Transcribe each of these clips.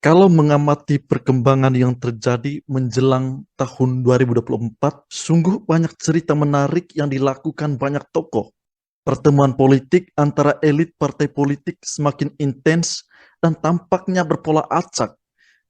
Kalau mengamati perkembangan yang terjadi menjelang tahun 2024, sungguh banyak cerita menarik yang dilakukan banyak tokoh. Pertemuan politik antara elit partai politik semakin intens dan tampaknya berpola acak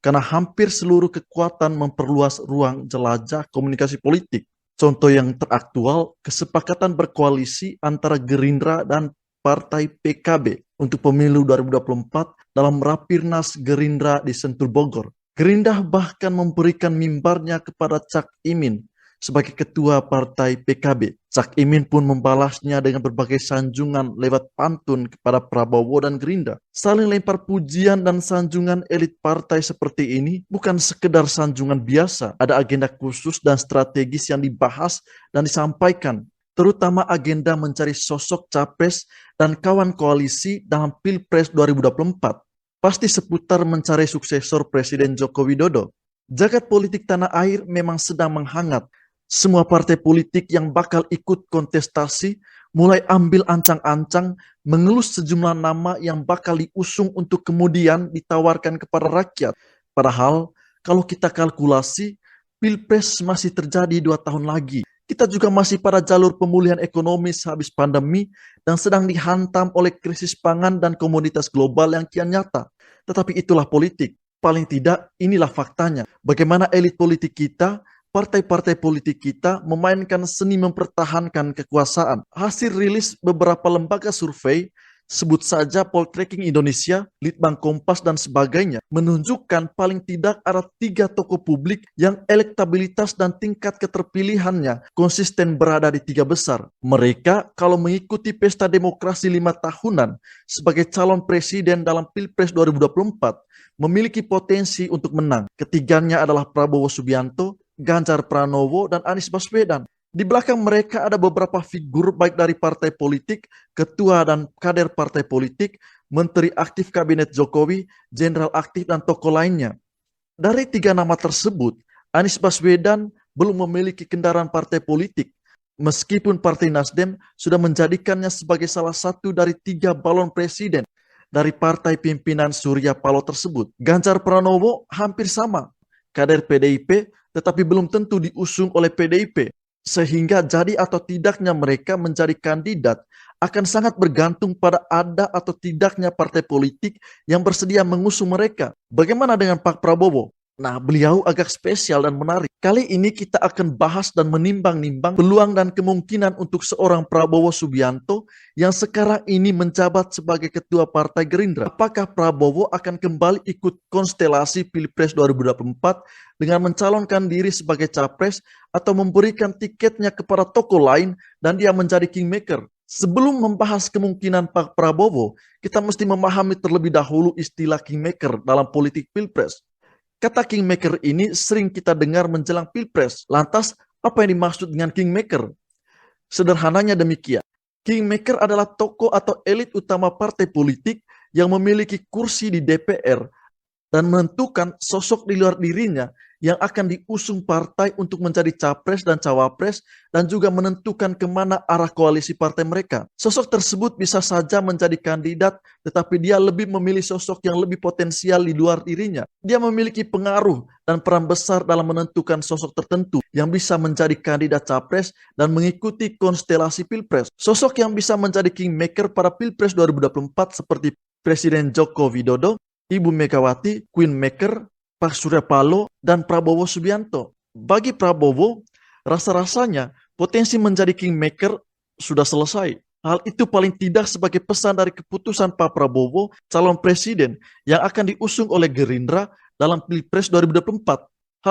karena hampir seluruh kekuatan memperluas ruang jelajah komunikasi politik. Contoh yang teraktual, kesepakatan berkoalisi antara Gerindra dan Partai PKB untuk pemilu 2024 dalam Rapirnas Gerindra di Sentul Bogor. Gerindra bahkan memberikan mimbarnya kepada Cak Imin sebagai ketua partai PKB. Cak Imin pun membalasnya dengan berbagai sanjungan lewat pantun kepada Prabowo dan Gerindra. Saling lempar pujian dan sanjungan elit partai seperti ini bukan sekedar sanjungan biasa. Ada agenda khusus dan strategis yang dibahas dan disampaikan, terutama agenda mencari sosok capres dan kawan koalisi dalam Pilpres 2024. Pasti seputar mencari suksesor Presiden Joko Widodo. Jagat politik tanah air memang sedang menghangat. Semua partai politik yang bakal ikut kontestasi mulai ambil ancang-ancang mengelus sejumlah nama yang bakal diusung untuk kemudian ditawarkan kepada rakyat. Padahal kalau kita kalkulasi, Pilpres masih terjadi 2 tahun lagi. Kita juga masih pada jalur pemulihan ekonomi sehabis pandemi dan sedang dihantam oleh krisis pangan dan komoditas global yang kian nyata. Tetapi itulah politik. Paling tidak inilah faktanya. Bagaimana elit politik kita, partai-partai politik kita memainkan seni mempertahankan kekuasaan. Hasil rilis beberapa lembaga survei, sebut saja Poltreking Indonesia, Litbang Kompas, dan sebagainya, menunjukkan paling tidak ada 3 tokoh publik yang elektabilitas dan tingkat keterpilihannya konsisten berada di 3 besar. Mereka kalau mengikuti pesta demokrasi 5 tahunan sebagai calon presiden dalam Pilpres 2024, memiliki potensi untuk menang. Ketiganya adalah Prabowo Subianto, Ganjar Pranowo, dan Anies Baswedan. Di belakang mereka ada beberapa figur baik dari partai politik, ketua dan kader partai politik, menteri aktif kabinet Jokowi, jenderal aktif, dan tokoh lainnya. Dari 3 nama tersebut, Anies Baswedan belum memiliki kendaraan partai politik, meskipun Partai Nasdem sudah menjadikannya sebagai salah satu dari 3 balon presiden dari partai pimpinan Surya Paloh tersebut. Ganjar Pranowo hampir sama, kader PDIP, tetapi belum tentu diusung oleh PDIP. Sehingga jadi atau tidaknya mereka menjadi kandidat akan sangat bergantung pada ada atau tidaknya partai politik yang bersedia mengusung mereka. Bagaimana dengan Pak Prabowo? Nah, beliau agak spesial dan menarik. Kali ini kita akan bahas dan menimbang-nimbang peluang dan kemungkinan untuk seorang Prabowo Subianto yang sekarang ini menjabat sebagai ketua partai Gerindra. Apakah Prabowo akan kembali ikut konstelasi Pilpres 2024 dengan mencalonkan diri sebagai capres atau memberikan tiketnya kepada tokoh lain dan dia menjadi kingmaker? Sebelum membahas kemungkinan Pak Prabowo, kita mesti memahami terlebih dahulu istilah kingmaker dalam politik Pilpres. Kata kingmaker ini sering kita dengar menjelang Pilpres. Lantas, apa yang dimaksud dengan kingmaker? Sederhananya demikian. Kingmaker adalah tokoh atau elit utama partai politik yang memiliki kursi di DPR dan menentukan sosok di luar dirinya yang akan diusung partai untuk menjadi capres dan cawapres dan juga menentukan kemana arah koalisi partai mereka. Sosok tersebut bisa saja menjadi kandidat, tetapi dia lebih memilih sosok yang lebih potensial di luar dirinya. Dia memiliki pengaruh dan peran besar dalam menentukan sosok tertentu yang bisa menjadi kandidat capres dan mengikuti konstelasi Pilpres. Sosok yang bisa menjadi kingmaker pada Pilpres 2024 seperti Presiden Joko Widodo, Ibu Megawati, Queen Maker, Pak Surya Paloh, dan Prabowo Subianto. Bagi Prabowo, rasa-rasanya potensi menjadi kingmaker sudah selesai. Hal itu paling tidak sebagai pesan dari keputusan Pak Prabowo, calon presiden yang akan diusung oleh Gerindra dalam Pilpres 2024.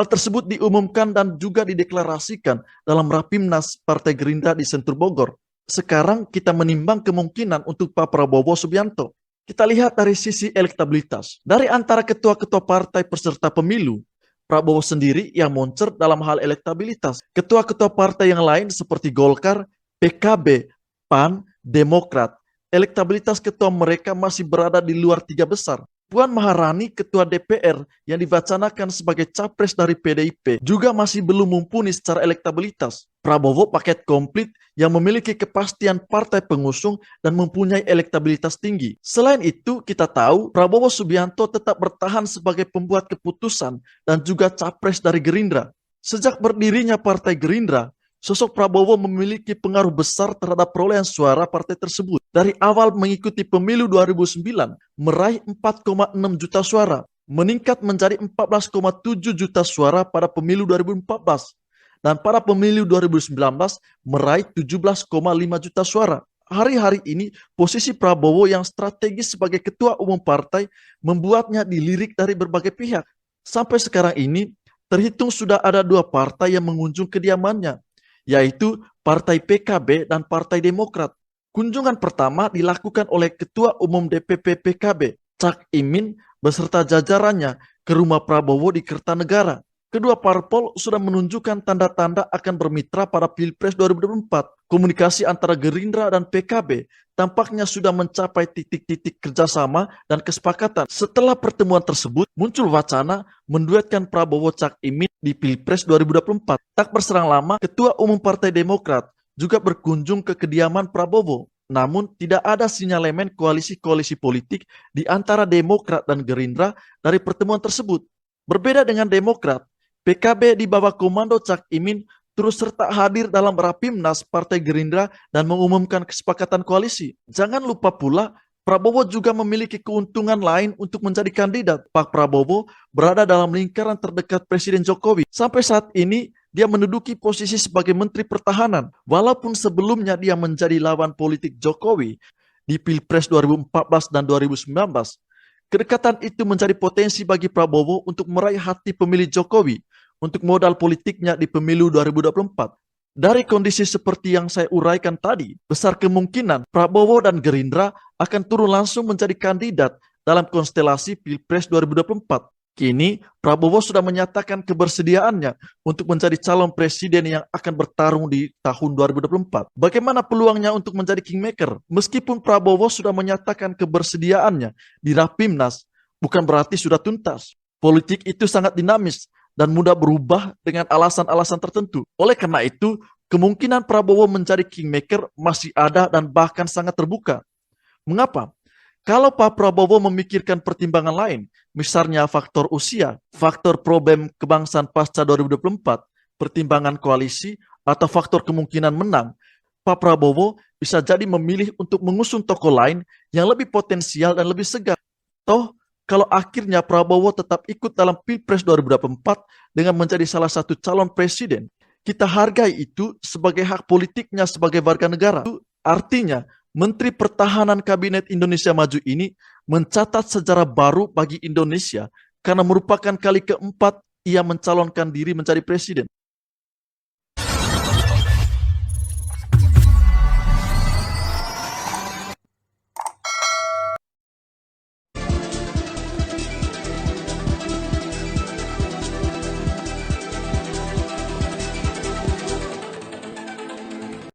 Hal tersebut diumumkan dan juga dideklarasikan dalam Rapimnas Partai Gerindra di Sentul Bogor. Sekarang kita menimbang kemungkinan untuk Pak Prabowo Subianto. Kita lihat dari sisi elektabilitas. Dari antara ketua-ketua partai peserta pemilu, Prabowo sendiri yang moncer dalam hal elektabilitas. Ketua-ketua partai yang lain seperti Golkar, PKB, PAN, Demokrat, elektabilitas ketua mereka masih berada di luar 3 besar. Puan Maharani, ketua DPR yang diwacanakan sebagai capres dari PDIP, juga masih belum mumpuni secara elektabilitas. Prabowo paket komplit yang memiliki kepastian partai pengusung dan mempunyai elektabilitas tinggi. Selain itu, kita tahu Prabowo Subianto tetap bertahan sebagai pembuat keputusan dan juga capres dari Gerindra. Sejak berdirinya Partai Gerindra, sosok Prabowo memiliki pengaruh besar terhadap perolehan suara partai tersebut. Dari awal mengikuti pemilu 2009, meraih 4,6 juta suara, meningkat menjadi 14,7 juta suara pada pemilu 2014, dan pada pemilu 2019 meraih 17,5 juta suara. Hari-hari ini, posisi Prabowo yang strategis sebagai ketua umum partai membuatnya dilirik dari berbagai pihak. Sampai sekarang ini, terhitung sudah ada 2 partai yang mengunjung kediamannya, yaitu Partai PKB dan Partai Demokrat. Kunjungan pertama dilakukan oleh Ketua Umum DPP PKB, Cak Imin, beserta jajarannya ke rumah Prabowo di Kertanegara. Kedua parpol sudah menunjukkan tanda-tanda akan bermitra pada Pilpres 2024. Komunikasi antara Gerindra dan PKB tampaknya sudah mencapai titik-titik kerjasama dan kesepakatan. Setelah pertemuan tersebut, muncul wacana menduetkan Prabowo Cak Imin di Pilpres 2024. Tak berserang lama, Ketua Umum Partai Demokrat juga berkunjung ke kediaman Prabowo. Namun tidak ada sinyalemen koalisi-koalisi politik di antara Demokrat dan Gerindra dari pertemuan tersebut. Berbeda dengan Demokrat, PKB di bawah komando Cak Imin terus serta hadir dalam Rapimnas Partai Gerindra dan mengumumkan kesepakatan koalisi. Jangan lupa pula, Prabowo juga memiliki keuntungan lain untuk menjadi kandidat. Pak Prabowo berada dalam lingkaran terdekat Presiden Jokowi. Sampai saat ini, dia menduduki posisi sebagai Menteri Pertahanan. Walaupun sebelumnya dia menjadi lawan politik Jokowi di Pilpres 2014 dan 2019, kedekatan itu menjadi potensi bagi Prabowo untuk meraih hati pemilih Jokowi untuk modal politiknya di pemilu 2024. Dari kondisi seperti yang saya uraikan tadi, besar kemungkinan Prabowo dan Gerindra akan turun langsung menjadi kandidat dalam konstelasi Pilpres 2024. Kini, Prabowo sudah menyatakan kebersediaannya untuk menjadi calon presiden yang akan bertarung di tahun 2024. Bagaimana peluangnya untuk menjadi kingmaker? Meskipun Prabowo sudah menyatakan kebersediaannya di Rapimnas, bukan berarti sudah tuntas. Politik itu sangat dinamis dan mudah berubah dengan alasan-alasan tertentu. Oleh karena itu, kemungkinan Prabowo menjadi kingmaker masih ada dan bahkan sangat terbuka. Mengapa? Kalau Pak Prabowo memikirkan pertimbangan lain, misalnya faktor usia, faktor problem kebangsaan pasca 2024, pertimbangan koalisi, atau faktor kemungkinan menang, Pak Prabowo bisa jadi memilih untuk mengusung tokoh lain yang lebih potensial dan lebih segar. Toh, kalau akhirnya Prabowo tetap ikut dalam Pilpres 2024 dengan menjadi salah satu calon presiden, kita hargai itu sebagai hak politiknya sebagai warga negara. Itu artinya, Menteri Pertahanan Kabinet Indonesia Maju ini mencatat sejarah baru bagi Indonesia karena merupakan kali keempat ia mencalonkan diri menjadi presiden.